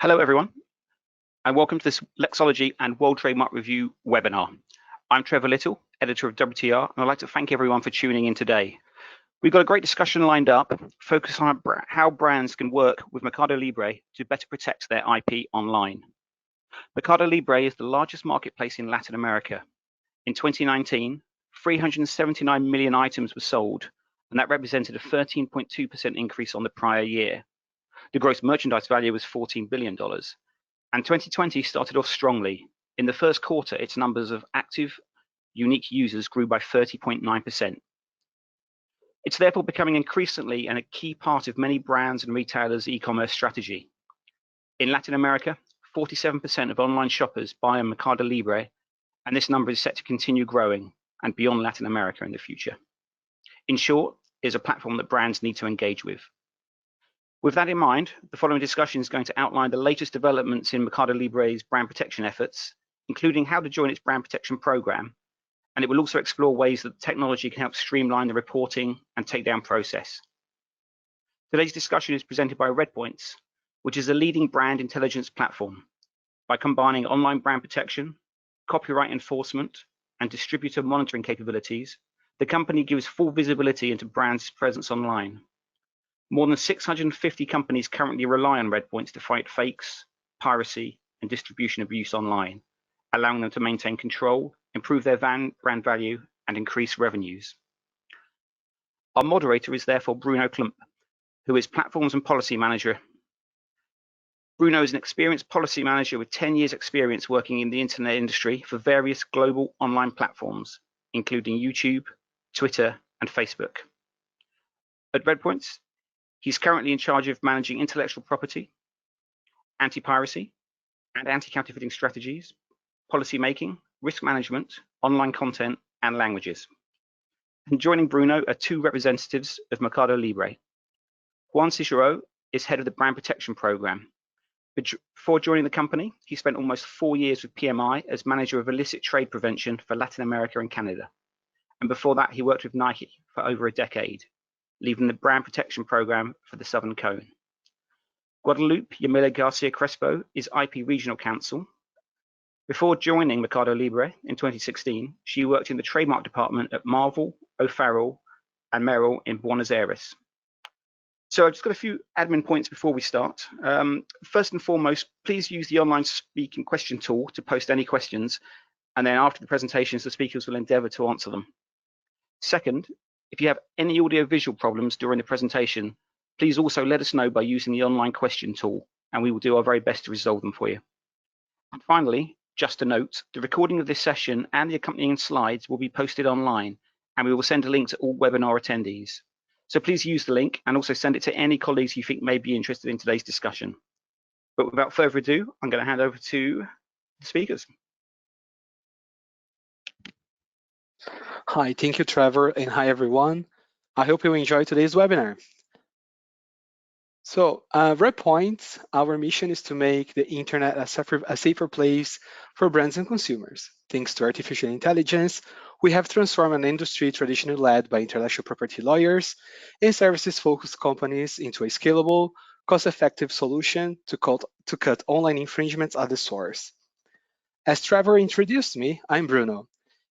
Hello, everyone, and welcome to this Lexology and World Trademark Review webinar. I'm Trevor Little, editor of WTR, and I'd like to thank everyone for tuning in today. We've got a great discussion lined up, focused on how brands can work with Mercado Libre to better protect their IP online. Mercado Libre is the largest marketplace in Latin America. In 2019, 379 million items were sold, and that represented a 13.2% increase on the prior year. The gross merchandise value was $14 billion. And 2020 started off strongly. In the first quarter, its numbers of active, unique users grew by 30.9%. It's therefore becoming increasingly a key part of many brands and retailers' e-commerce strategy. In Latin America, 47% of online shoppers buy on Mercado Libre, and this number is set to continue growing and beyond Latin America in the future. In short, it's a platform that brands need to engage with. With that in mind, the following discussion is going to outline the latest developments in Mercado Libre's brand protection efforts, including how to join its brand protection program, and it will also explore ways that technology can help streamline the reporting and takedown process. Today's discussion is presented by Redpoints, which is a leading brand intelligence platform. By combining online brand protection, copyright enforcement, and distributor monitoring capabilities, the company gives full visibility into brands' presence online. More than 650 companies currently rely on Redpoints to fight fakes, piracy, and distribution abuse online, allowing them to maintain control, improve their brand value, and increase revenues. Our moderator is therefore Bruno Klump, who is Platforms and Policy Manager. Bruno is an experienced policy manager with 10 years experience working in the internet industry for various global online platforms, including YouTube, Twitter, and Facebook. At Redpoints, he's currently in charge of managing intellectual property, anti-piracy, and anti-counterfeiting strategies, policy making, risk management, online content, and languages. And joining Bruno are two representatives of Mercado Libre. Juan Cicero is head of the brand protection program. Before joining the company, he spent almost 4 years with PMI as manager of illicit trade prevention for Latin America and Canada. And before that, he worked with Nike for over a decade, leading the brand protection program for the Southern Cone. Guadalupe Yamila Garcia Crespo is IP Regional Counsel. Before joining Mercado Libre in 2016, she worked in the trademark department at Marvel, O'Farrell, and Merrill in Buenos Aires. So I've just got a few admin points before we start. First and foremost, please use the online speaking question tool to post any questions, and then after the presentations, the speakers will endeavor to answer them. Second, if you have any audio-visual problems during the presentation, please also let us know by using the online question tool, and we will do our very best to resolve them for you. And finally, just a note, the recording of this session and the accompanying slides will be posted online, and we will send a link to all webinar attendees. So please use the link and also send it to any colleagues you think may be interested in today's discussion. But without further ado, I'm going to hand over to the speakers. Hi, thank you, Trevor, and hi, everyone. I hope you enjoy today's webinar. So, Redpoints, our mission is to make the internet a safer place for brands and consumers. Thanks to artificial intelligence, we have transformed an industry traditionally led by intellectual property lawyers and services-focused companies into a scalable, cost-effective solution to cut online infringements at the source. As Trevor introduced me, I'm Bruno,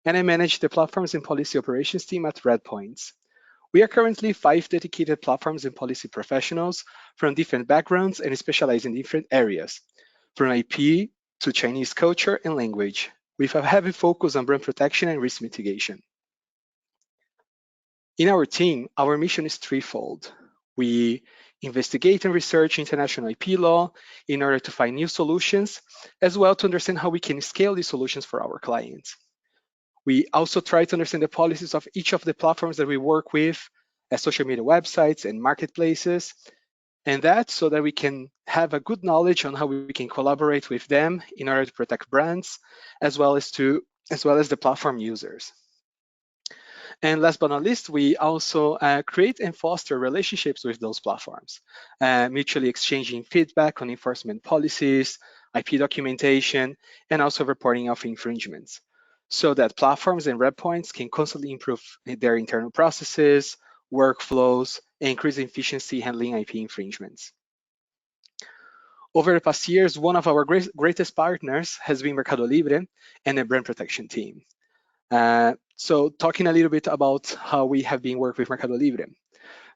and I manage the Platforms and Policy Operations team at Redpoints. We are currently 5 dedicated platforms and policy professionals from different backgrounds and specialize in different areas, from IP to Chinese culture and language, with a heavy focus on brand protection and risk mitigation. In our team, our mission is threefold. We investigate and research international IP law in order to find new solutions, as well to understand how we can scale these solutions for our clients. We also try to understand the policies of each of the platforms that we work with, as social media websites and marketplaces, and that so that we can have a good knowledge on how we can collaborate with them in order to protect brands, as well as the platform users. And last but not least, we also create and foster relationships with those platforms, mutually exchanging feedback on enforcement policies, IP documentation, and also reporting of infringements, so that platforms and Redpoints can constantly improve their internal processes, workflows, and increase efficiency handling IP infringements. Over the past years, one of our greatest partners has been Mercado Libre and the brand protection team. So talking a little bit about how we have been working with Mercado Libre.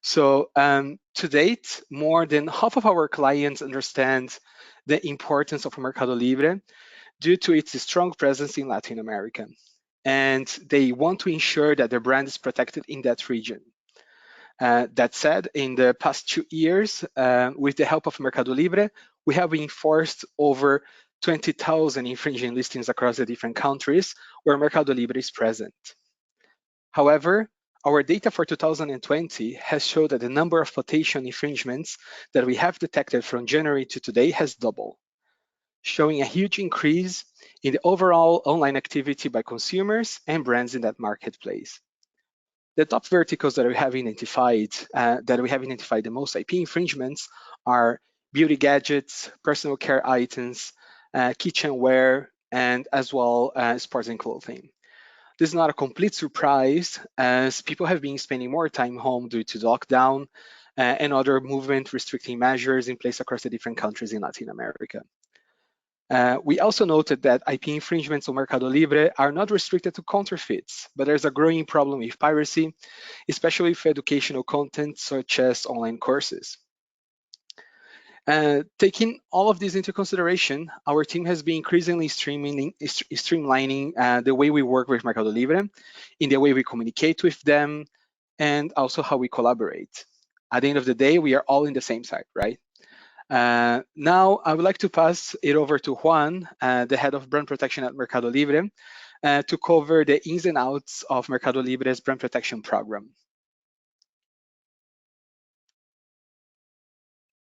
So to date, more than half of our clients understand the importance of Mercado Libre due to its strong presence in Latin America. And they want to ensure that their brand is protected in that region. That said, in the past 2 years, with the help of Mercado Libre, we have enforced over 20,000 infringing listings across the different countries where Mercado Libre is present. However, our data for 2020 has showed that the number of potential infringements that we have detected from January to today has doubled, showing a huge increase in the overall online activity by consumers and brands in that marketplace. The top verticals that we have identified, the most IP infringements are beauty gadgets, personal care items, kitchenware, and as well as sports and clothing. This is not a complete surprise, as people have been spending more time home due to lockdown and other movement restricting measures in place across the different countries in Latin America. We also noted that IP infringements on Mercado Libre are not restricted to counterfeits, but there's a growing problem with piracy, especially with educational content such as online courses. Taking all of this into consideration, our team has been increasingly streamlining the way we work with Mercado Libre, in the way we communicate with them, and also how we collaborate. At the end of the day, we are all in the same side, right? Now, I would like to pass it over to Juan, the head of brand protection at Mercado Libre, to cover the ins and outs of Mercado Libre's brand protection program.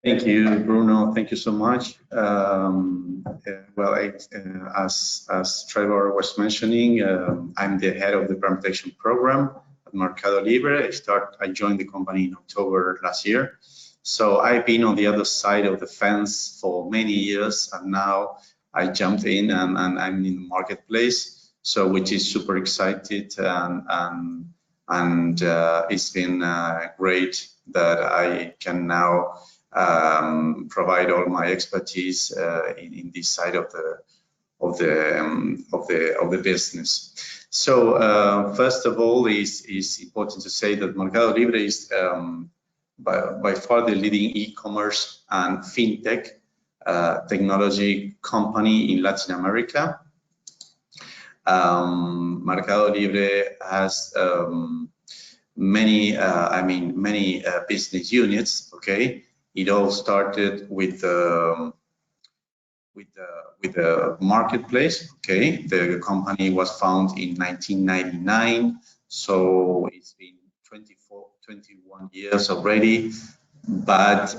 Thank you, Bruno. Thank you so much. As Trevor was mentioning, I'm the head of the brand protection program at Mercado Libre. I joined the company in October last year. So I've been on the other side of the fence for many years, and now I jumped in and I'm in the marketplace. So which is super excited, and it's been great that I can now provide all my expertise in this side of the business. So first of all, it's important to say that Mercado Libre is by far the leading e-commerce and fintech technology company in Latin America. Mercado Libre has many business units. Okay, it all started with the marketplace. Okay, the company was founded in 1999, so it's been 21 years already, but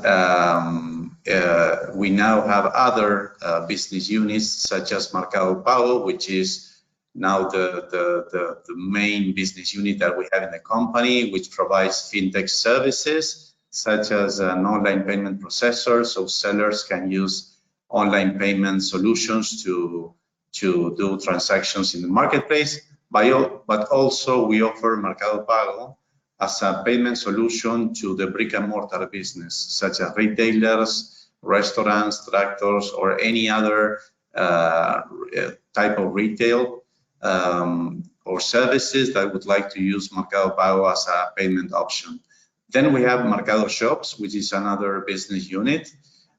we now have other business units such as Mercado Pago, which is now the main business unit that we have in the company, which provides fintech services such as an online payment processor, so sellers can use online payment solutions to do transactions in the marketplace. But also we offer Mercado Pago as a payment solution to the brick and mortar business, such as retailers, restaurants, tractors, or any other type of retail or services that would like to use Mercado Pago as a payment option. Then we have Mercado Shops, which is another business unit.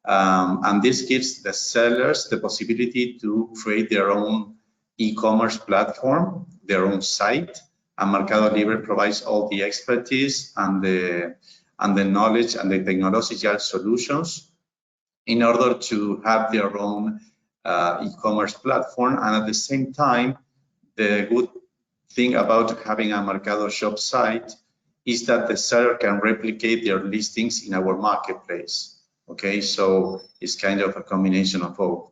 And this gives the sellers the possibility to create their own e-commerce platform, their own site, and Mercado Libre provides all the expertise and the knowledge and the technological solutions in order to have their own e-commerce platform. And at the same time, the good thing about having a Mercado Shop site is that the seller can replicate their listings in our marketplace. Okay, so it's kind of a combination of both.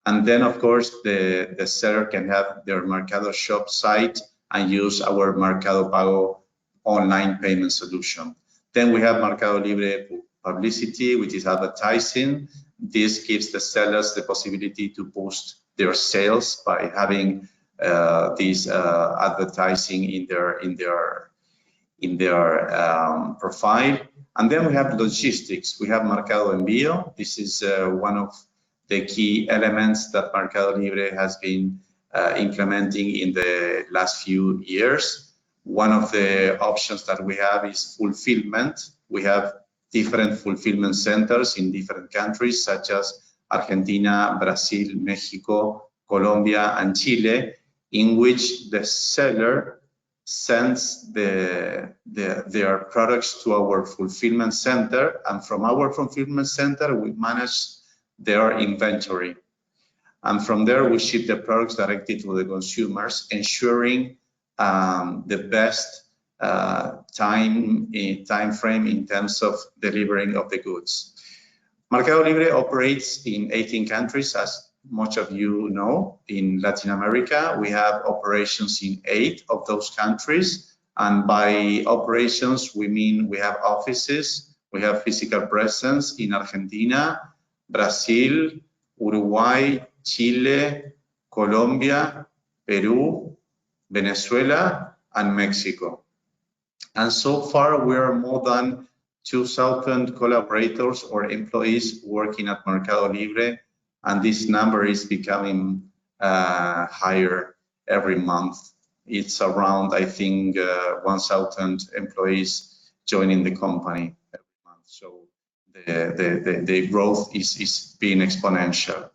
And then, of course, the seller can have their Mercado Shop site and use our Mercado Pago online payment solution. Then we have Mercado Libre Publicity, which is advertising. This gives the sellers the possibility to boost their sales by having this advertising in in their profile. And then we have logistics. We have Mercado Envío. This is one of the key elements that Mercado Libre has been implementing in the last few years. One of the options that we have is fulfillment. We have different fulfillment centers in different countries, such as Argentina, Brazil, Mexico, Colombia, and Chile, in which the seller sends their products to our fulfillment center, and from our fulfillment center, we manage their inventory. And from there, we ship the products directly to the consumers, ensuring the best time frame in terms of delivering of the goods. Mercado Libre operates in 18 countries, as much of you know. In Latin America, we have operations in 8 of those countries. And by operations, we mean we have offices, we have physical presence in Argentina, Brazil, Uruguay, Chile, Colombia, Peru, Venezuela, and Mexico. And so far, we are more than 2,000 collaborators or employees working at Mercado Libre, and this number is becoming higher every month. It's around, I think, 1,000 employees joining the company every month. So the growth is being exponential.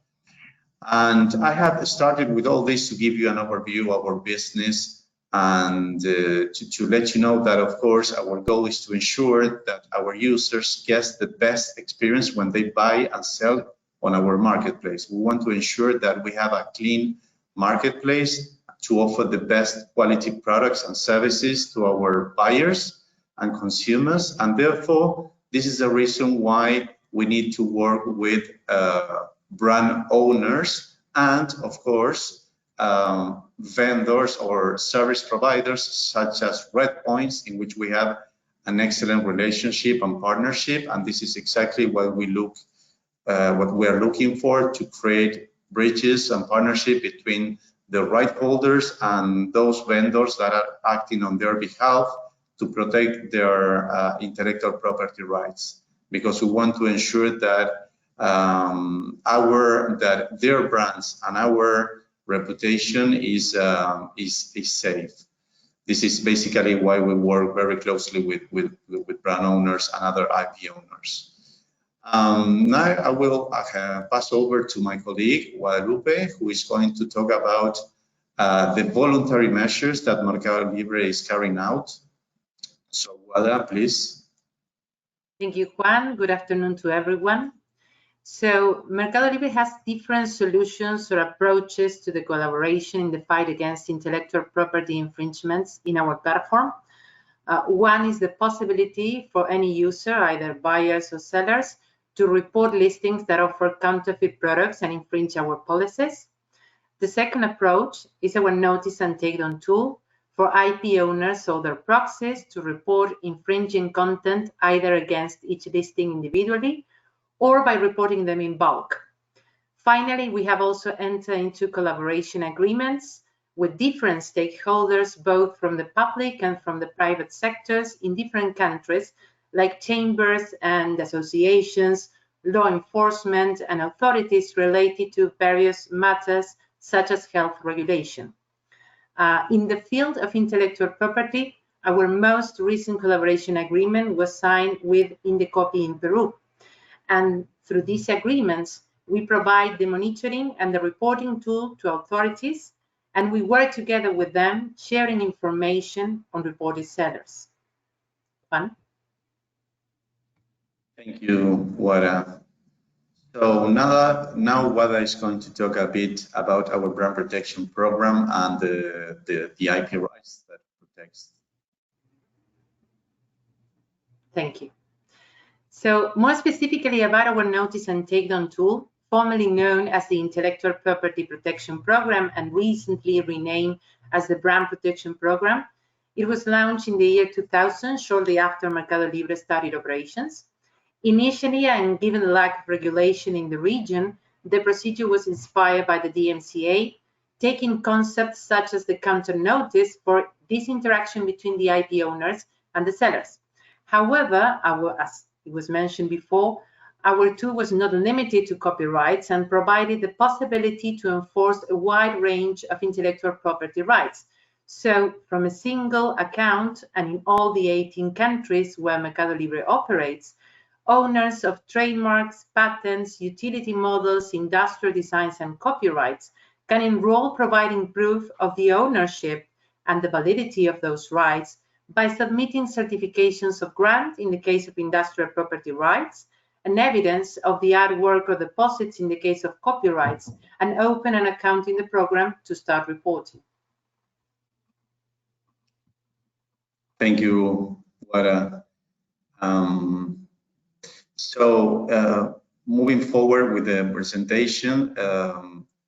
And I have started with all this to give you an overview of our business and to let you know that, of course, our goal is to ensure that our users get the best experience when they buy and sell on our marketplace. We want to ensure that we have a clean marketplace to offer the best quality products and services to our buyers and consumers. And therefore, this is the reason why we need to work with brand owners and, of course, vendors or service providers such as Red Points, in which we have an excellent relationship and partnership. And this is exactly what we are looking for, to create bridges and partnership between the right holders and those vendors that are acting on their behalf to protect their intellectual property rights, because we want to ensure that their brands and our reputation is safe. This is basically why we work very closely with brand owners and other IP owners. Now I will pass over to my colleague Guadalupe, who is going to talk about the voluntary measures that Mercado Libre is carrying out. So Guada, please. Thank you, Juan. Good afternoon to everyone. So Mercado Libre has different solutions or approaches to the collaboration in the fight against intellectual property infringements in our platform. One is the possibility for any user, either buyers or sellers, to report listings that offer counterfeit products and infringe our policies. The second approach is our notice and takedown tool for IP owners or their proxies to report infringing content either against each listing individually or by reporting them in bulk. Finally, we have also entered into collaboration agreements with different stakeholders, both from the public and from the private sectors in different countries, like chambers and associations, law enforcement, and authorities related to various matters such as health regulation. In the field of intellectual property, our most recent collaboration agreement was signed with Indecopi in Peru. And through these agreements, we provide the monitoring and the reporting tool to authorities, and we work together with them, sharing information on reported sellers. Juan? Thank you, Guada. So now Guada is going to talk a bit about our brand protection program and the IP rights that protects. Thank you. So more specifically about our notice and takedown tool, formerly known as the Intellectual Property Protection Program and recently renamed as the Brand Protection Program. It was launched in the year 2000, shortly after Mercado Libre started operations. Initially, and given the lack of regulation in the region, the procedure was inspired by the DMCA, taking concepts such as the counter notice for this interaction between the IP owners and the sellers. However, as it was mentioned before, our tool was not limited to copyrights and provided the possibility to enforce a wide range of intellectual property rights. So from a single account and in all the 18 countries where Mercado Libre operates, owners of trademarks, patents, utility models, industrial designs, and copyrights can enroll providing proof of the ownership and the validity of those rights by submitting certifications of grant in the case of industrial property rights, and evidence of the artwork or deposits in the case of copyrights, and open an account in the program to start reporting. Thank you, Wara. Moving forward with the presentation,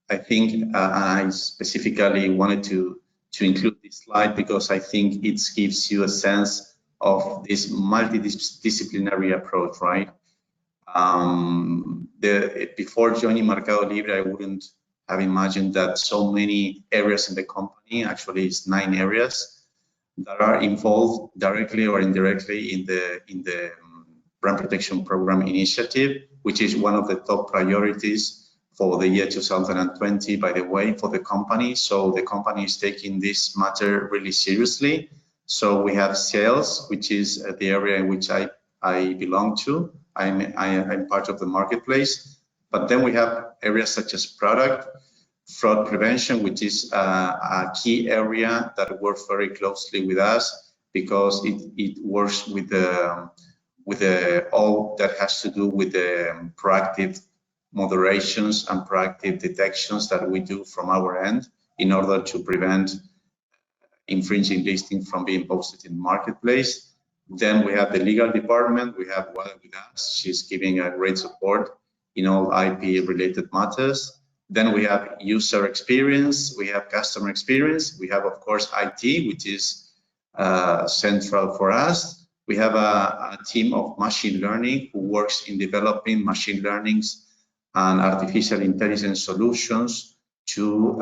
I think I specifically wanted to include this slide because I think it gives you a sense of this multidisciplinary approach, right? Before joining Mercado Libre, I wouldn't have imagined that so many areas in the company, actually it's 9 areas, that are involved directly or indirectly in the brand protection program initiative, which is one of the top priorities for the year 2020, by the way, for the company. So the company is taking this matter really seriously. So we have sales, which is the area in which I belong to. I'm part of the marketplace. But then we have areas such as product, fraud prevention, which is a key area that works very closely with us because it works with all that has to do with the proactive moderations and proactive detections that we do from our end in order to prevent infringing listings from being posted in the marketplace. Then we have the legal department. We have Wada with us. She's giving a great support in all IP related matters. Then we have user experience. We have customer experience. We have, of course, IT, which is central for us. We have a team of machine learning who works in developing machine learnings and artificial intelligence solutions to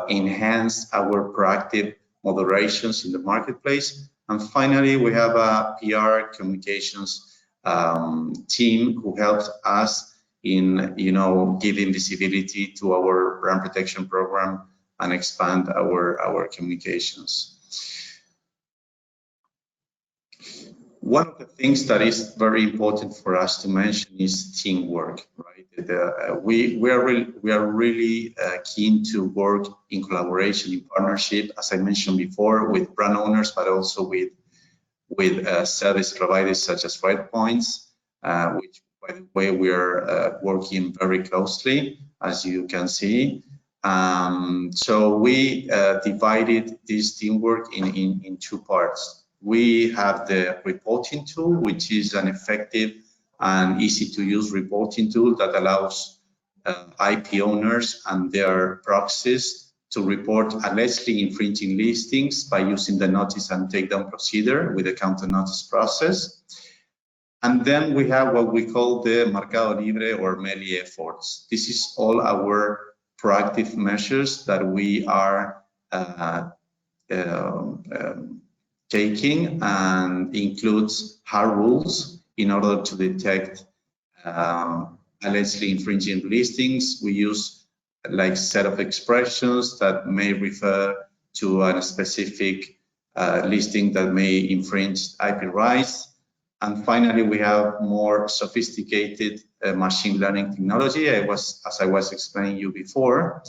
enhance our proactive moderations in the marketplace. And finally, we have a PR communications team who helps us in giving visibility to our brand protection program and expand our communications. One of the things that is very important for us to mention is teamwork, right? We are really keen to work in collaboration, in partnership, as I mentioned before, with brand owners, but also with service providers such as Redpoints, which, by the way, we are working very closely, as you can see. So we divided this teamwork in 2 parts. We have the reporting tool, which is an effective and easy to use reporting tool that allows IP owners and their proxies to report allegedly infringing listings by using the notice and takedown procedure with the counter notice process. And then we have what we call the Mercado Libre or MELI efforts. This is all our proactive measures that we are taking, and includes hard rules in order to detect allegedly infringing listings. We use like set of expressions that may refer to a specific listing that may infringe IP rights. And finally, we have more sophisticated machine learning technology, as I was explaining you before.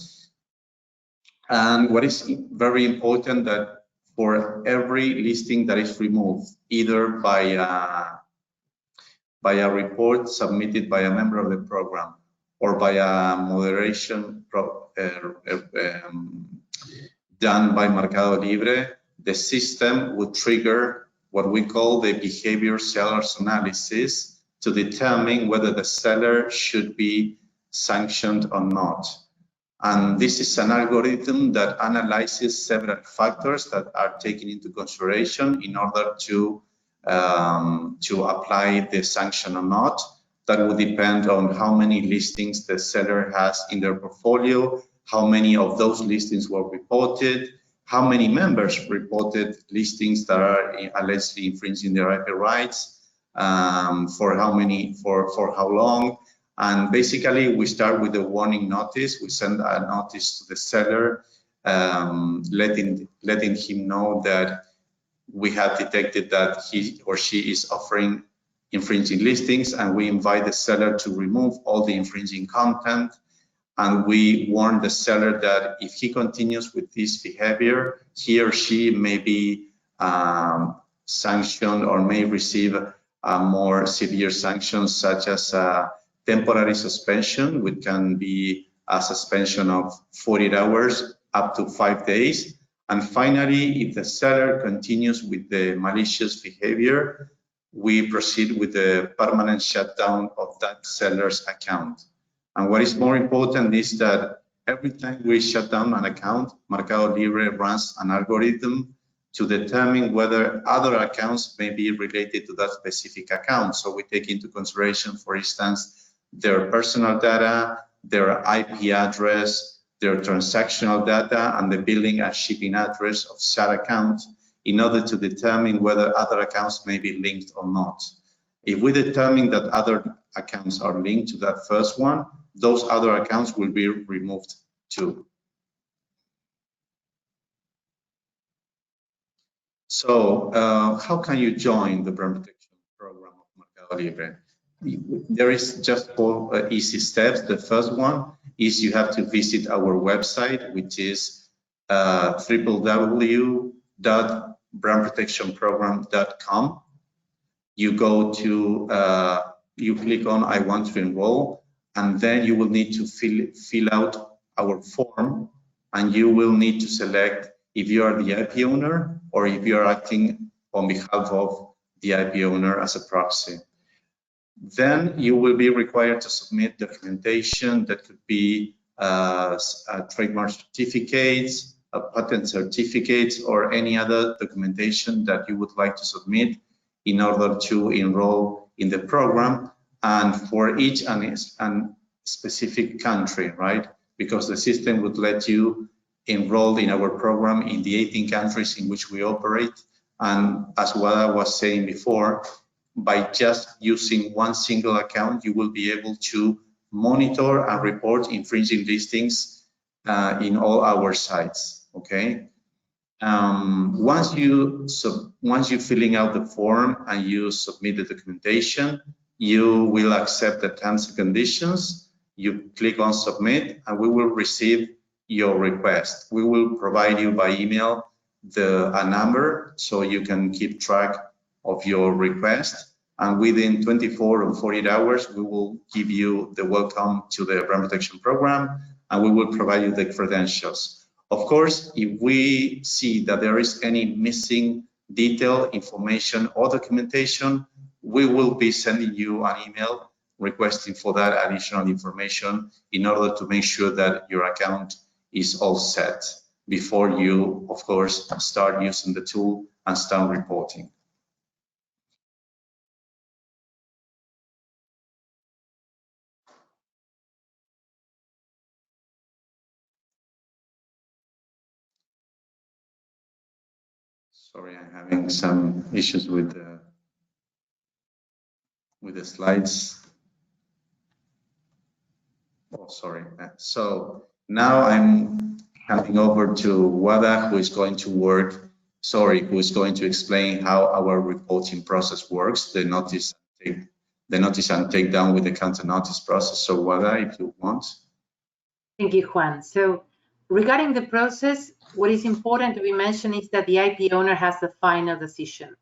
And what is very important, that for every listing that is removed, either by a report submitted by a member of the program or by a moderation done by Mercado Libre, the system would trigger what we call the behavior sellers analysis to determine whether the seller should be sanctioned or not. And this is an algorithm that analyzes several factors that are taken into consideration in order to apply the sanction or not. That would depend on how many listings the seller has in their portfolio, how many of those listings were reported, how many members reported listings that are allegedly infringing their IP rights, for how long. And basically, we start with a warning notice. We send a notice to the seller, letting him know that we have detected that he or she is offering infringing listings, and we invite the seller to remove all the infringing content. And we warn the seller that if he continues with this behavior, he or she may be sanctioned or may receive more severe sanctions, such as temporary suspension, which can be a suspension of 48 hours up to 5 days. And finally, if the seller continues with the malicious behavior, we proceed with the permanent shutdown of that seller's account. And what is more important is that every time we shut down an account, Mercado Libre runs an algorithm to determine whether other accounts may be related to that specific account. So we take into consideration, for instance, their personal data, their IP address, their transactional data, and the billing and shipping address of said account in order to determine whether other accounts may be linked or not. If we determine that other accounts are linked to that first one, those other accounts will be removed too. So how can you join the brand protection program of Mercado Libre? There is just 4 easy steps. The first one is you have to visit our website, which is www.brandprotectionprogram.com. You go to, you click on I want to enroll, and then you will need to fill out our form, and you will need to select if you are the IP owner or if you are acting on behalf of the IP owner as a proxy. Then you will be required to submit documentation that could be trademark certificates, patent certificates, or any other documentation that you would like to submit in order to enroll in the program, and for each and specific country, right? Because the system would let you enroll in our program in the 18 countries in which we operate. And as what I was saying before, by just using one single account, you will be able to monitor and report infringing listings in all our sites, okay? Once you filling out the form and you submit the documentation, you will accept the terms and conditions. You click on submit, and we will receive your request. We will provide you by email a number so you can keep track of your request. And within 24 or 48 hours, we will give you the welcome to the brand protection program, and we will provide you the credentials. Of course, if we see that there is any missing detail, information, or documentation, we will be sending you an email requesting for that additional information in order to make sure that your account is all set before you, of course, start using the tool and start reporting. Sorry, I'm having some issues with the slides. Oh, sorry. So now I'm handing over to Wada, who is going to explain how our reporting process works, the notice and take down with the counter notice process. So Wada, if you want. Thank you, Juan. So regarding the process, what is important to be mentioned is that the IP owner has the final decision.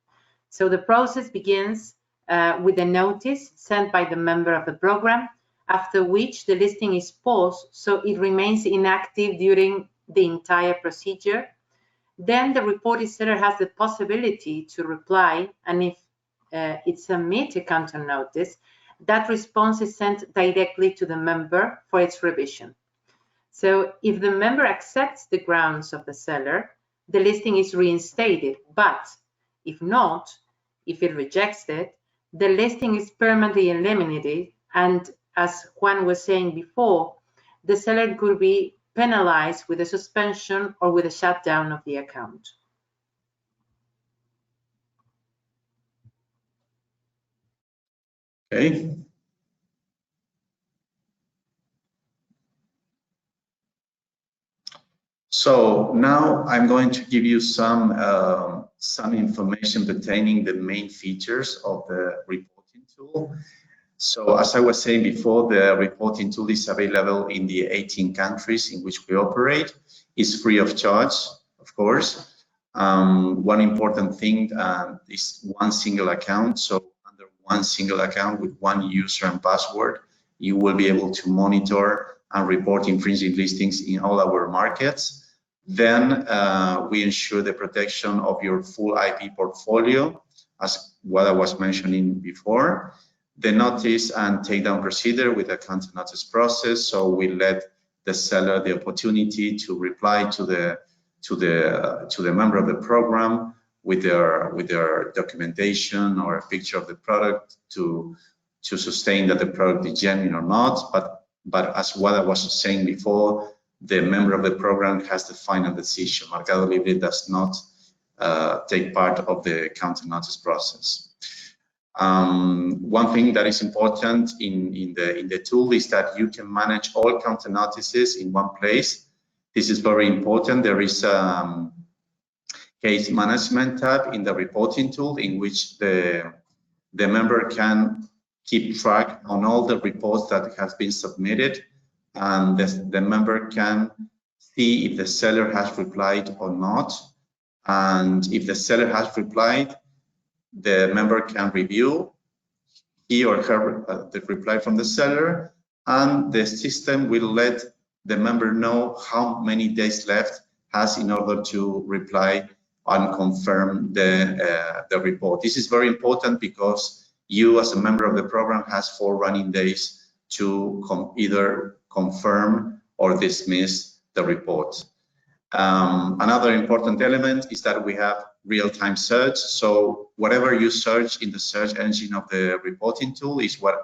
So the process begins with a notice sent by the member of the program, after which the listing is paused so it remains inactive during the entire procedure. Then the reported seller has the possibility to reply, and if it submits a counter notice, that response is sent directly to the member for its revision. So if the member accepts the grounds of the seller, the listing is reinstated, but if not, if it rejects it, the listing is permanently eliminated, and as Juan was saying before, the seller could be penalized with a suspension or with a shutdown of the account. Okay. So now I'm going to give you some information pertaining the main features of the reporting tool. So as I was saying before, the reporting tool is available in the 18 countries in which we operate. It's free of charge, of course. One important thing is one single account. So under one single account with one user and password, you will be able to monitor and report infringing listings in all our markets. Then we ensure the protection of your full IP portfolio, as what I was mentioning before. The notice and takedown procedure with the counter notice process. So we let the seller the opportunity to reply to the member of the program with their documentation or a picture of the product to sustain that the product is genuine or not. But as what I was saying before, the member of the program has the final decision. Mercado Libre does not take part of the counter notice process. One thing that is important in the tool is that you can manage all counter notices in one place. This is very important. There is a case management tab in the reporting tool in which the member can keep track on all the reports that have been submitted, and the member can see if the seller has replied or not. And if the seller has replied, the member can review he or her the reply from the seller, and the system will let the member know how many days left has in order to reply and confirm the report. This is very important because you as a member of the program has 4 running days to either confirm or dismiss the report. Another important element is that we have real-time search. So whatever you search in the search engine of the reporting tool is what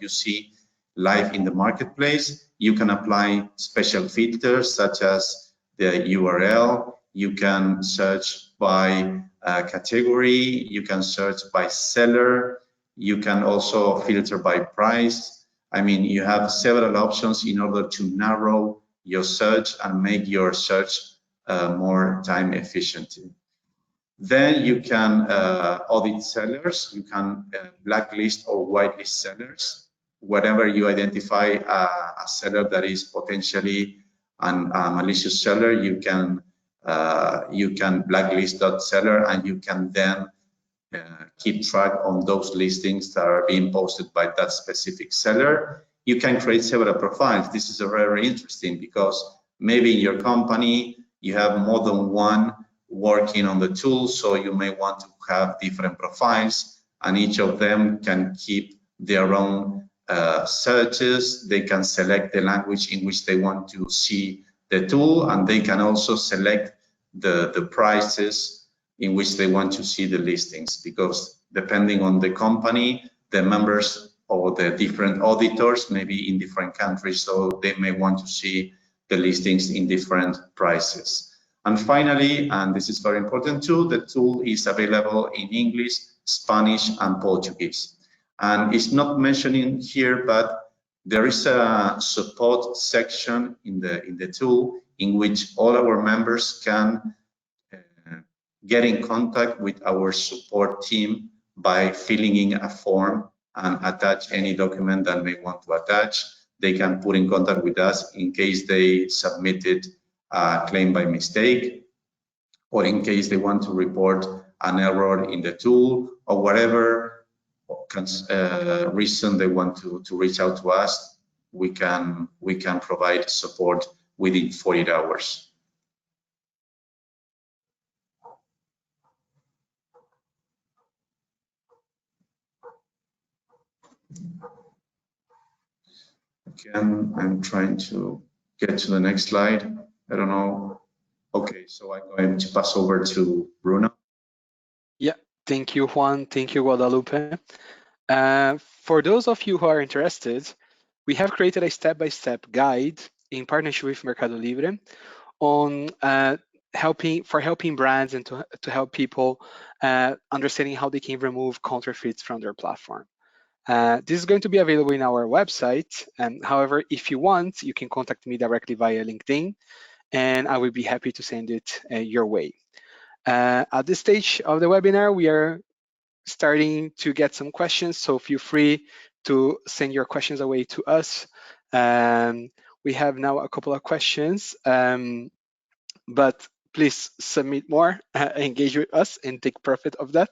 you see live in the marketplace. You can apply special filters such as the URL. You can search by category. You can search by seller. You can also filter by price. I mean, you have several options in order to narrow your search and make your search more time efficient. Then you can audit sellers. You can blacklist or whitelist sellers. Whenever you identify a seller that is potentially a malicious seller, you can blacklist that seller, and you can then keep track on those listings that are being posted by that specific seller. You can create several profiles. This is very interesting because maybe in your company you have more than one working on the tool, so you may want to have different profiles, and each of them can keep their own searches. They can select the language in which they want to see the tool, and they can also select the prices in which they want to see the listings, because depending on the company, the members or the different auditors may be in different countries, so they may want to see the listings in different prices. And finally, and this is very important too, the tool is available in English, Spanish, and Portuguese. And it's not mentioning here, but there is a support section in the tool in which all our members can get in contact with our support team by filling in a form and attach any document that they want to attach. They can put in contact with us in case they submitted a claim by mistake, or in case they want to report an error in the tool, or whatever reason they want to reach out to us. We can provide support within 48 hours. Again, I'm trying to get to the next slide. I don't know. Okay, so I'm going to pass over to Bruno. Yeah, thank you, Juan. Thank you, Guadalupe. For those of you who are interested, we have created a step-by-step guide in partnership with Mercado Libre on helping brands and to help people understanding how they can remove counterfeits from their platform. This is going to be available in our website. However, if you want, you can contact me directly via LinkedIn, and I will be happy to send it your way. At this stage of the webinar, we are starting to get some questions, so feel free to send your questions away to us. We have now a couple of questions, but please submit more, engage with us, and take profit of that.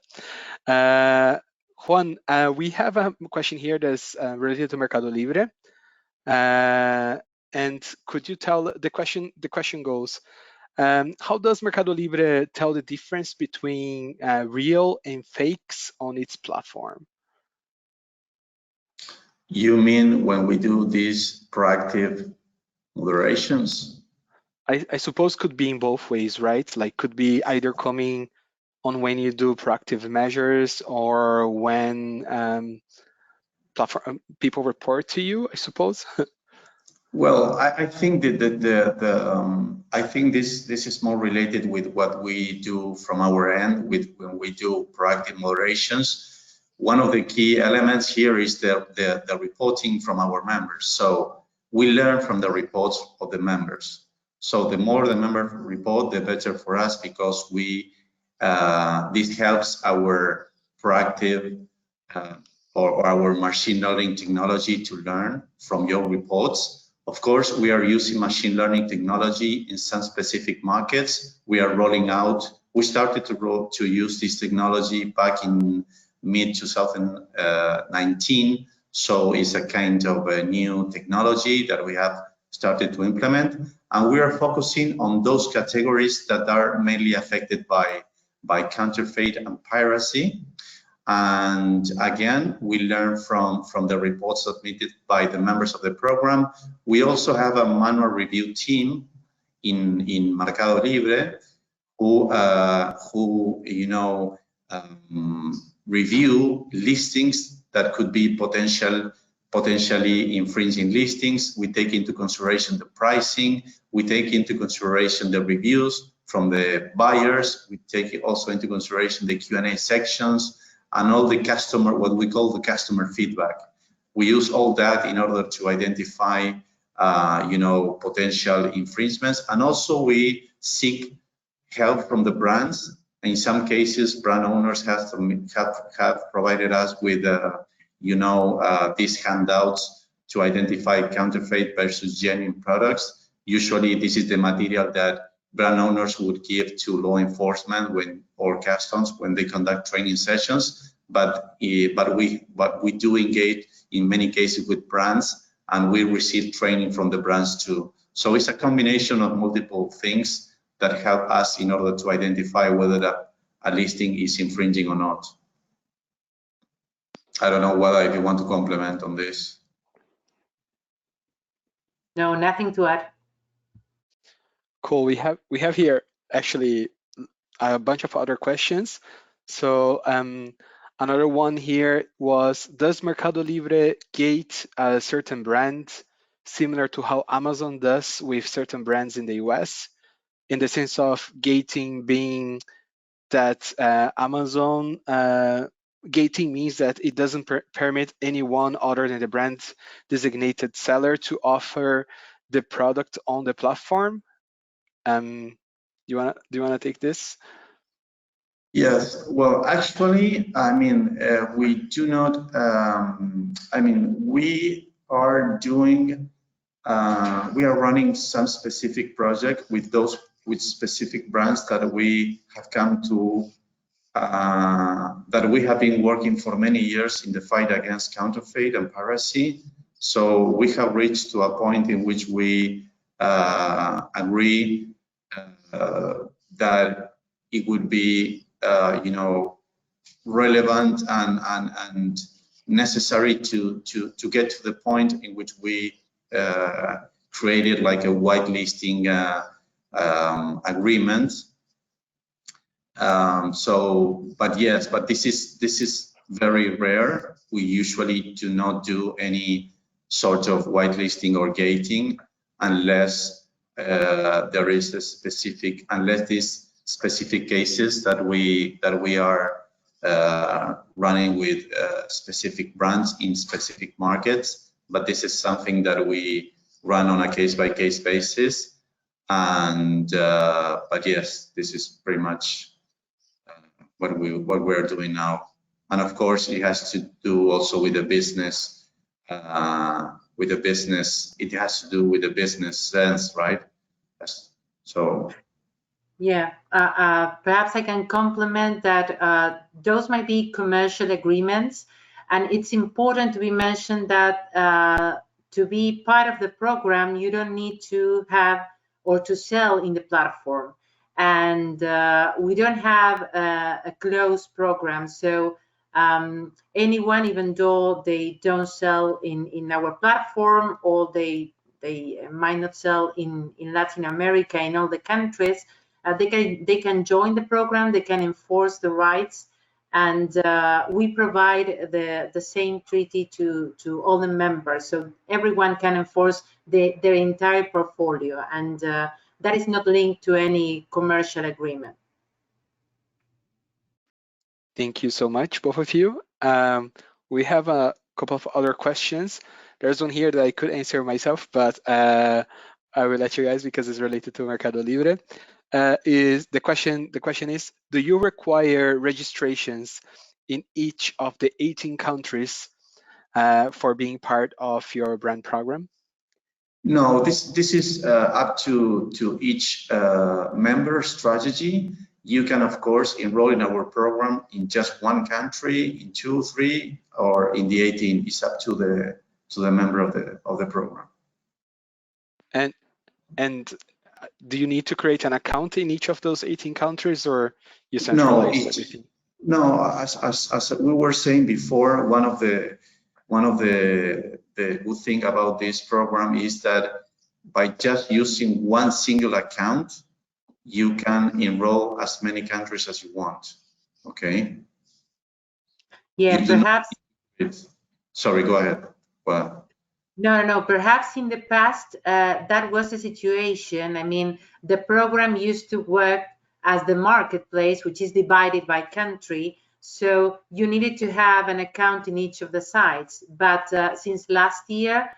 Juan, we have a question here that's related to Mercado Libre. And could you tell the question? The question goes, how does Mercado Libre tell the difference between real and fakes on its platform? You mean when we do these proactive moderations? I suppose could be in both ways, right? Like could be either coming on when you do proactive measures or when platform people report to you, I suppose. Well, I think that I think this is more related with what we do from our end when we do proactive moderations. One of the key elements here is the reporting from our members. So we learn from the reports of the members. So the more the members report, the better for us, because we this helps our proactive or our machine learning technology to learn from your reports. Of course, we are using machine learning technology in some specific markets. We are rolling out. We started to use this technology back in mid-2019. So it's a kind of a new technology that we have started to implement. And we are focusing on those categories that are mainly affected by counterfeit and piracy. And again, we learn from the reports submitted by the members of the program. We also have a manual review team in Mercado Libre who review listings that could be potentially infringing listings. We take into consideration the pricing. We take into consideration the reviews from the buyers. We take also into consideration the Q&A sections and all the what we call the customer feedback. We use all that in order to identify, potential infringements. And also we seek help from the brands. In some cases, brand owners have provided us with, these handouts to identify counterfeit versus genuine products. Usually, this is the material that brand owners would give to law enforcement or customs when they conduct training sessions. But we do engage in many cases with brands, and we receive training from the brands too. So it's a combination of multiple things that help us in order to identify whether a listing is infringing or not. I don't know whether you want to comment on this. No, nothing to add. Cool. We have here actually a bunch of other questions. So another one here was, does Mercado Libre gate a certain brand similar to how Amazon does with certain brands in the US? In the sense of gating being that Amazon gating means that it doesn't permit anyone other than the brand designated seller to offer the product on the platform. Do you wanna take this? Yes. Well, actually, we do not. We are doing. We are running some specific project with specific brands that we have come to. That we have been working for many years in the fight against counterfeit and piracy. So we have reached to a point in which we agree that it would be, relevant and necessary to get to the point in which we created like a whitelisting agreement. But this is very rare. We usually do not do any sort of whitelisting or gating. unless there is a specific, unless these specific cases that we are running with specific brands in specific markets. But this is something that we run on a case-by-case basis. And but yes, this is pretty much what we're doing now. And of course, it has to do also with the business. It has to do with the business sense, right? So. Yeah, perhaps I can complement that those might be commercial agreements, and it's important to be mentioned that to be part of the program, you don't need to have or to sell in the platform, and we don't have a closed program. So anyone, even though they don't sell in our platform, or they might not sell in Latin America, in all the countries, they can join the program, they can enforce the rights, and we provide the same treaty to all the members, so everyone can enforce their entire portfolio, and that is not linked to any commercial agreement. Thank you so much, both of you. We have a couple of other questions. There's one here that I could answer myself, but I will let you guys because it's related to Mercado Libre. The question is, do you require registrations in each of the 18 countries for being part of your brand program? No, this is up to each member strategy. You can, of course, enroll in our program in just one country, in 2, 3, or in the 18. It's up to the member of the program. And do you need to create an account in each of those 18 countries, or you centralize everything? No, as we were saying before, one of the good thing about this program is that by just using one single account, you can enroll as many countries as you want. Okay. Yeah, perhaps. Sorry, go ahead. Well. No, perhaps in the past, that was the situation. I mean, the program used to work as the marketplace, which is divided by country. So you needed to have an account in each of the sites. But since last year,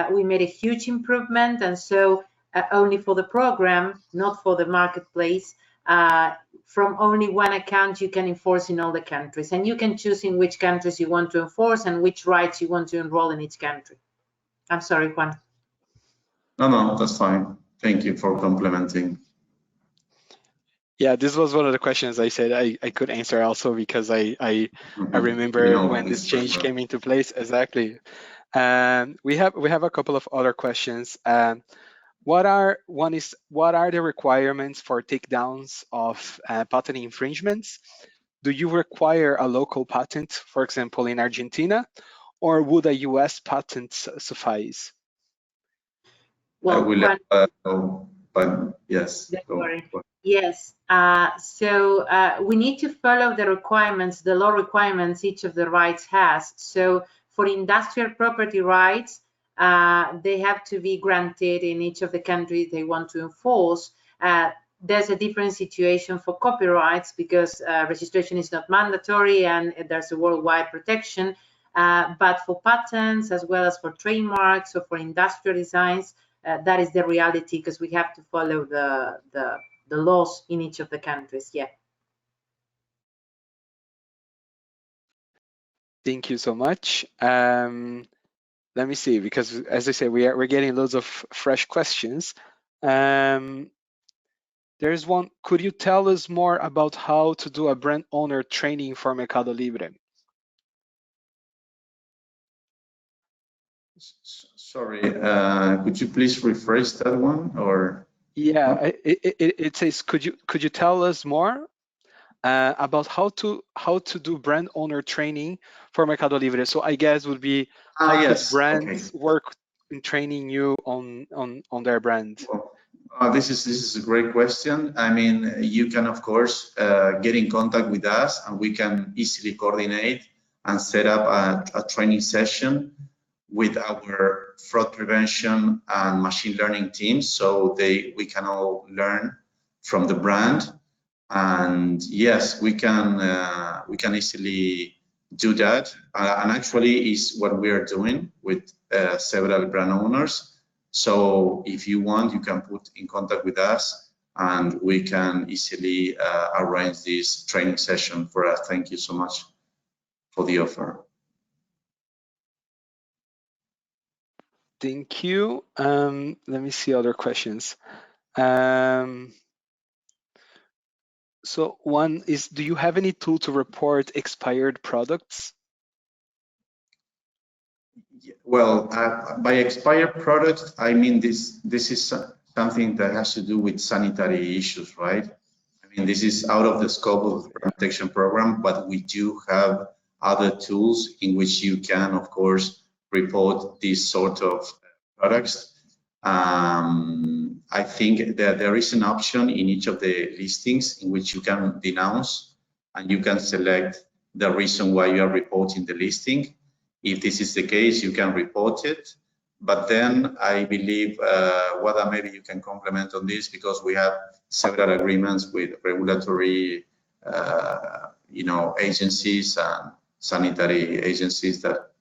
we made a huge improvement. And so only for the program, not for the marketplace, from only one account, you can enforce in all the countries. And you can choose in which countries you want to enforce and which rights you want to enroll in each country. I'm sorry, Juan. No, that's fine. Thank you for complimenting. Yeah, this was one of the questions I said I could answer also, because I remember when this change came into place. Exactly. We have a couple of other questions. What are the requirements for takedowns of patent infringements? Do you require a local patent, for example, in Argentina, or would a US patent suffice? Well, but yes. Don't worry. Yes. So we need to follow the requirements, the law requirements each of the rights has. So for industrial property rights, they have to be granted in each of the countries they want to enforce. There's a different situation for copyrights because registration is not mandatory and there's a worldwide protection. But for patents, as well as for trademarks or for industrial designs, that is the reality, because we have to follow the laws in each of the countries. Yeah. Thank you so much. Let me see, because as I say, we're getting loads of fresh questions. There's one. Could you tell us more about how to do a brand owner training for Mercado Libre? Sorry, could you please rephrase that one? Or yeah, it says, could you tell us more about how to do brand owner training for Mercado Libre? So I guess would be how yes, brands work in training you on their brand. Well, this is a great question. I mean, you can of course get in contact with us, and we can easily coordinate and set up a training session with our fraud prevention and machine learning teams, so we can all learn from the brand. And yes, we can easily do that. And actually, is what we are doing with several brand owners. So if you want, you can put in contact with us, and we can easily arrange this training session for us. Thank you so much for the offer. Thank you. Let me see other questions. So one is, do you have any tool to report expired products? Well, by expired product, I mean this is something that has to do with sanitary issues, right? I mean, this is out of the scope of the protection program, but we do have other tools in which you can, of course, report these sort of products. I think that there is an option in each of the listings in which you can denounce, and you can select the reason why you are reporting the listing. If this is the case, you can report it. But then I believe, Wada, maybe you can complement on this, because we have several agreements with regulatory, agencies and sanitary agencies that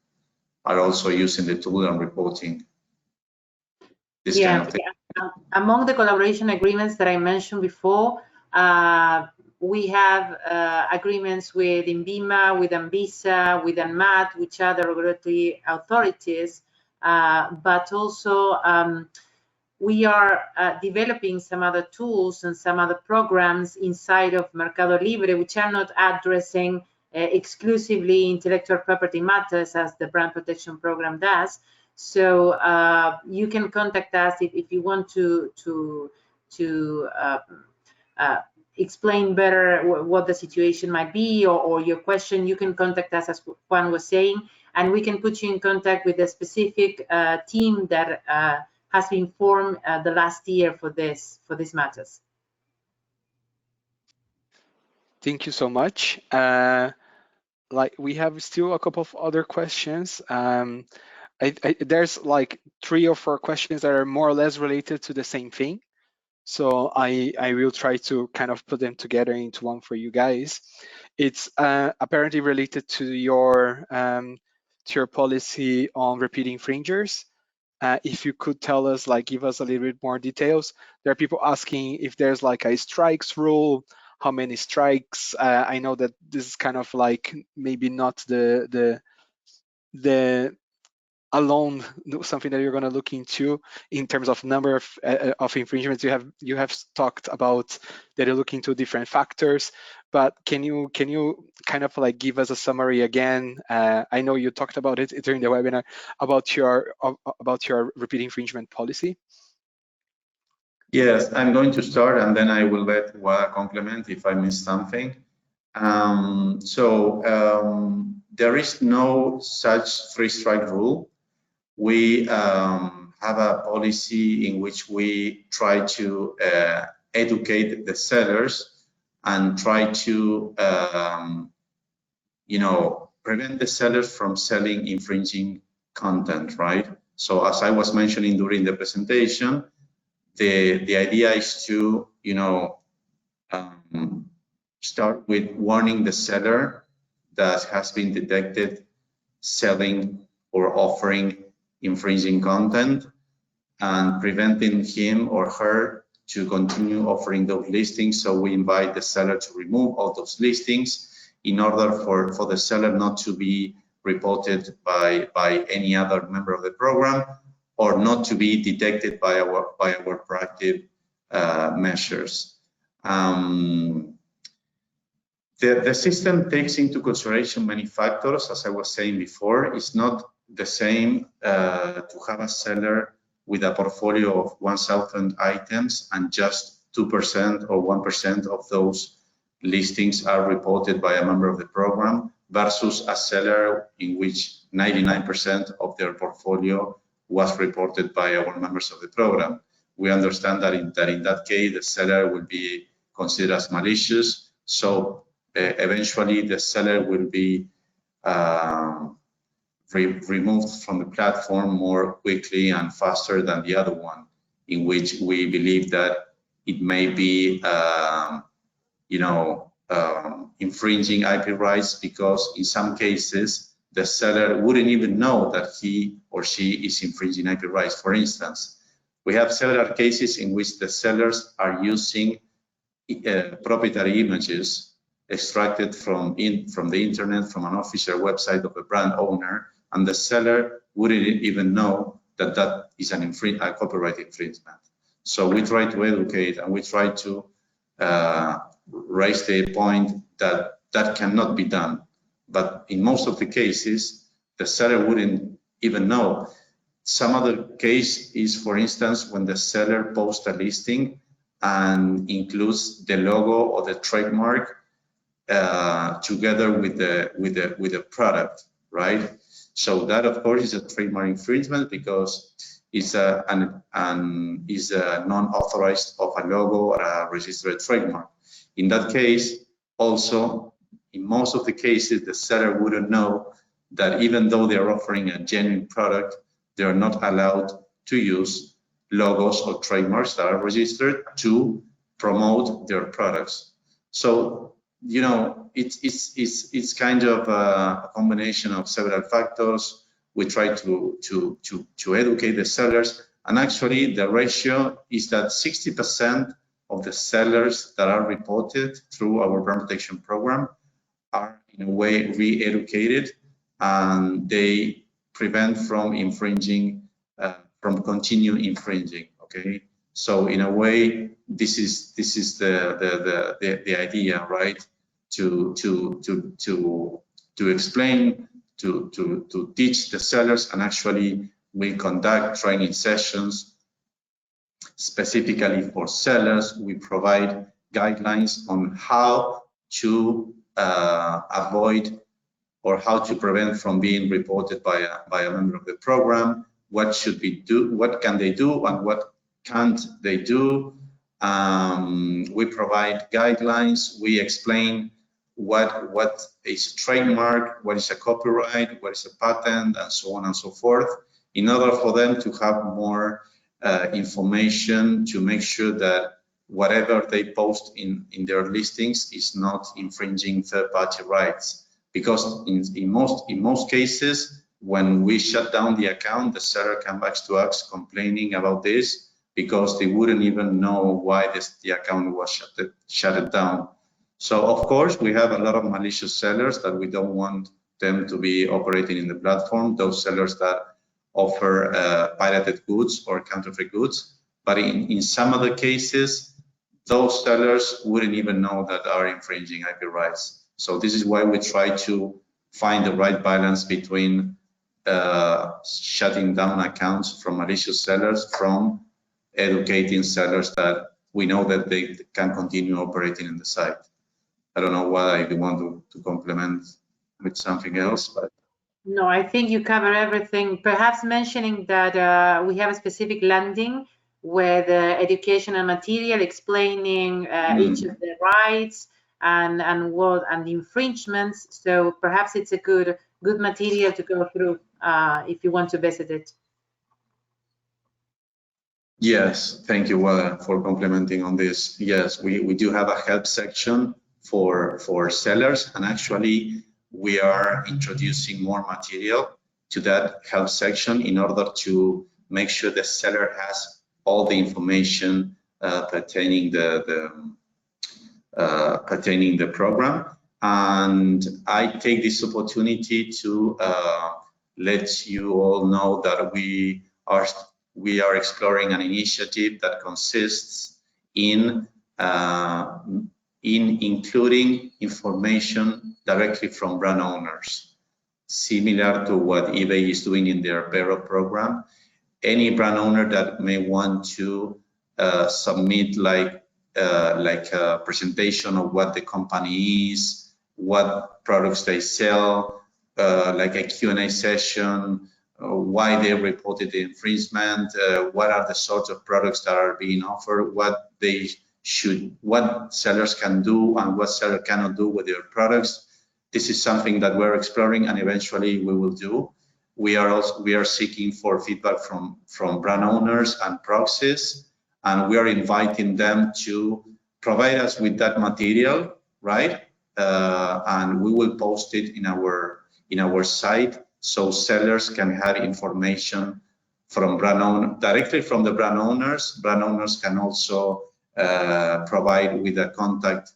are also using the tool and reporting this kind of thing. Among the collaboration agreements that I mentioned before, we have agreements with INVIMA, with ANVISA, with ANMAT, which are the regulatory authorities, but also we are developing some other tools and some other programs inside of Mercado Libre, which are not addressing exclusively intellectual property matters as the brand protection program does. So you can contact us if you want to explain better what the situation might be, or your question. You can contact us, as Juan was saying, and we can put you in contact with a specific team that has been formed the last year for these matters. Thank you so much. We have still a couple of other questions. There's like 3 or 4 questions that are more or less related to the same thing. So I will try to kind of put them together into one for you guys. It's apparently related to your policy on repeat infringers. If you could tell us, give us a little bit more details. There are people asking if there's like a strikes rule, how many strikes. I know that this is kind of like maybe not the alone something that you're going to look into in terms of number of infringements. You have talked about that you're looking to different factors, but can you kind of like give us a summary again? I know you talked about it during the webinar about your repeat infringement policy. Yes, I'm going to start, and then I will let Wada complement if I miss something. There is no such 3-strike rule. We have a policy in which we try to educate the sellers and try to, prevent the sellers from selling infringing content, right? So as I was mentioning during the presentation, the idea is to, start with warning the seller that has been detected selling or offering infringing content, and preventing him or her to continue offering those listings. So we invite the seller to remove all those listings in order for the seller not to be reported by any other member of the program, or not to be detected by our proactive measures. The system takes into consideration many factors. As I was saying before, it's not the same to have a seller with a portfolio of 1,000 items and just 2% or 1% of those listings are reported by a member of the program, versus a seller in which 99% of their portfolio was reported by our members of the program. We understand that in that case, the seller will be considered as malicious. So eventually the seller will be removed from the platform more quickly and faster than the other one, in which we believe that it may be, infringing IP rights, because in some cases the seller wouldn't even know that he or she is infringing IP rights. For instance, we have several cases in which the sellers are using proprietary images extracted from the internet, from an official website of a brand owner, and the seller wouldn't even know that that is a copyright infringement. So we try to educate, and we try to raise the point that that cannot be done. But in most of the cases, the seller wouldn't even know. Some other case is, for instance, when the seller posts a listing and includes the logo or the trademark together with the product, right? So that, of course, is a trademark infringement, because it's a non-authorized of a logo or a registered trademark. In that case, also, in most of the cases, the seller wouldn't know that even though they're offering a genuine product, they are not allowed to use logos or trademarks that are registered to promote their products. So, you know, it's kind of a combination of several factors. We try to educate the sellers, and actually the ratio is that 60% of the sellers that are reported through our brand protection program are in a way re-educated, and they prevent from infringing, from continue infringing. Okay, so in a way, this is the idea, right? To explain, to teach the sellers, and actually we conduct training sessions specifically for sellers. We provide guidelines on how to avoid or how to prevent from being reported by a member of the program. What should we do? What can they do, and what can't they do? We provide guidelines. We explain what is a trademark, what is a copyright, what is a patent, and so on and so forth, in order for them to have more information to make sure that whatever they post in their listings is not infringing third-party rights. Because in most cases, when we shut down the account, the seller comes back to us complaining about this, because they wouldn't even know why the account was shut down. So of course, we have a lot of malicious sellers that we don't want them to be operating in the platform, those sellers that offer pirated goods or counterfeit goods. But in some other cases, those sellers wouldn't even know that are infringing IP rights. So this is why we try to find the right balance between shutting down accounts from malicious sellers, from educating sellers that we know that they can continue operating in the site. I don't know why you want to complement with something else, but. No, I think you cover everything. Perhaps mentioning that we have a specific landing with educational material explaining each of the rights and the infringements. So perhaps it's a good material to go through if you want to visit it. Yes, thank you for complimenting on this. Yes, we do have a help section for sellers, and actually we are introducing more material to that help section in order to make sure the seller has all the information pertaining the program. And I take this opportunity to let you all know that we are exploring an initiative that consists in including information directly from brand owners, similar to what eBay is doing in their Vero program. Any brand owner that may want to submit like a presentation of what the company is, what products they sell, like a Q&A session, why they reported the infringement, what are the sorts of products that are being offered, what sellers can do and what seller cannot do with their products. This is something that we're exploring, and eventually we will do. we are seeking for feedback from brand owners and proxies, and we are inviting them to provide us with that material, right? And we will post it in our site so sellers can have information from directly from the brand owners. Brand owners can also provide with the contact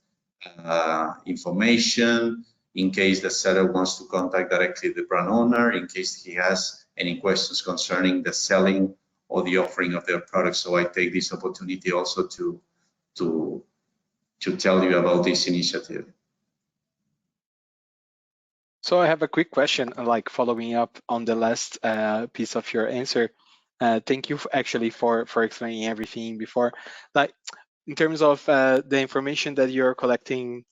information in case the seller wants to contact directly the brand owner, in case he has any questions concerning the selling or the offering of their products. So I take this opportunity also to tell you about this initiative. So I have a quick question, like following up on the last piece of your answer. Thank you actually for explaining everything before. Like in terms of the information that you're collecting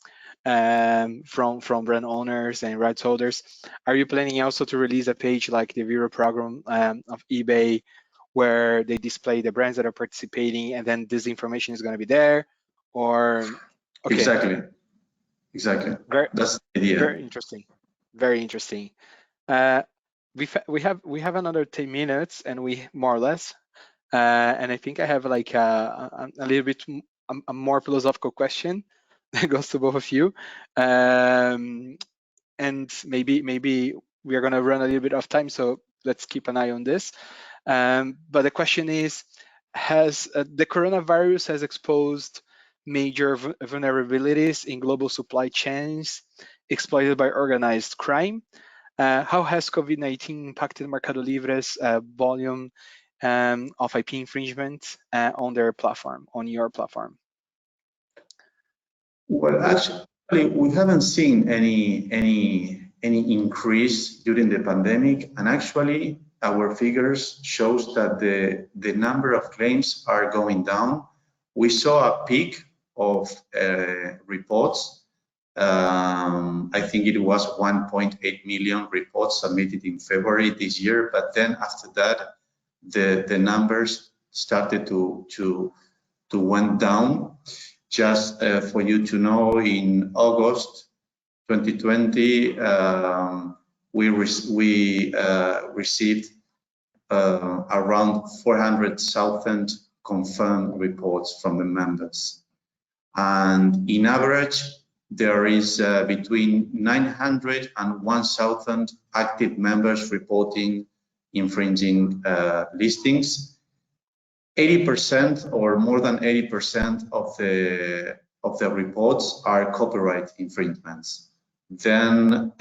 from brand owners and rights holders, are you planning also to release a page like the Vero program of eBay, where they display the brands that are participating, and then this information is going to be there? Or okay. Exactly. That's the idea. Very interesting. Very interesting. We have another 10 minutes, and we more or less. And I think I have like a little bit a more philosophical question that goes to both of you. And maybe we are gonna run a little bit of time, so let's keep an eye on this. But the question is, has the coronavirus has exposed major vulnerabilities in global supply chains exploited by organized crime? How has COVID-19 impacted Mercado Libre's volume of IP infringement on their platform, on your platform? Well, actually, we haven't seen any increase during the pandemic, and actually, our figures shows that the number of claims are going down. We saw a peak of reports. I think it was 1.8 million reports submitted in February this year, but then after that, the numbers started to went down. Just for you to know, in August 2020, we received around 400,000 confirmed reports from the members, and in average, there is between 900 and 1,000 active members reporting infringing listings. 80% or more than 80% of the reports are copyright infringements. Then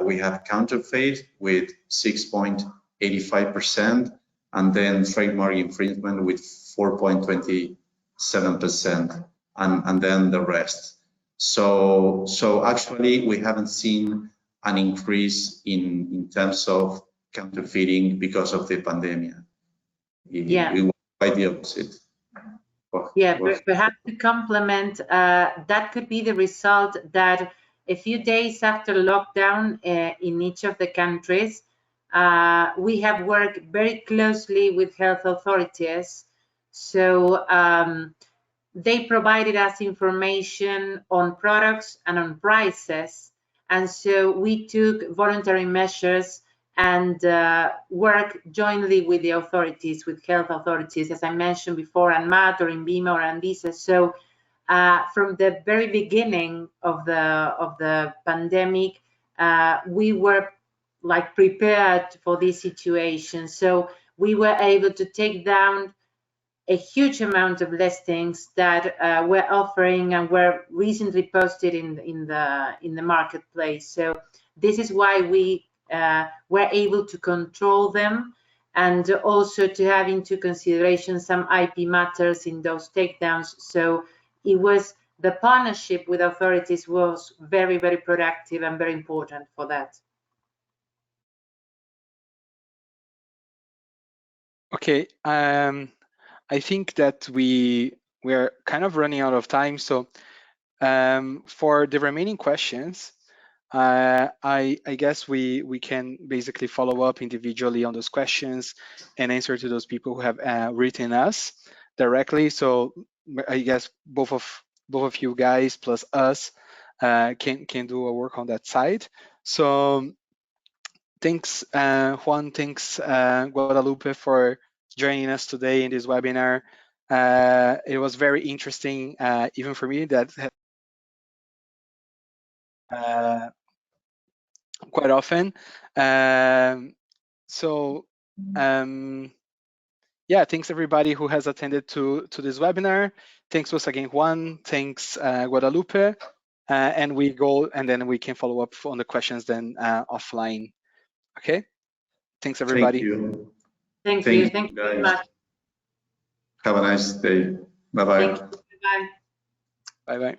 we have counterfeit with 6.85%, and then trademark infringement with 4.27%, and then the rest. So actually, we haven't seen an increase in terms of counterfeiting because of the pandemic. Yeah. We were quite the opposite. Yeah, perhaps to complement, that could be the result that a few days after lockdown in each of the countries, we have worked very closely with health authorities. So they provided us information on products and on prices. And so we took voluntary measures and work jointly with the authorities, with health authorities, as I mentioned before, ANMAT or INVIMA or ANVISA. So from the very beginning of the pandemic, we were like prepared for this situation. So we were able to take down a huge amount of listings that were offering and were recently posted in the marketplace. So this is why we were able to control them, and also to have into consideration some IP matters in those takedowns. So it was, the partnership with authorities was very, very productive and very important for that. Okay, I think that we're kind of running out of time. So for the remaining questions, I guess we can basically follow up individually on those questions and answer to those people who have written us directly. So I guess both of you guys plus us can do a work on that side. So Thanks, Juan. Thanks, Guadalupe, for joining us today in this webinar. It was very interesting, even for me, that quite often. Yeah, thanks everybody who has attended to this webinar. Thanks once again, Juan. Thanks, Guadalupe. And then we can follow up on the questions then offline. Okay. Thanks everybody. Thank you. Thank you very much. Have a nice day. Bye-bye. Thank you. Bye. Bye-bye.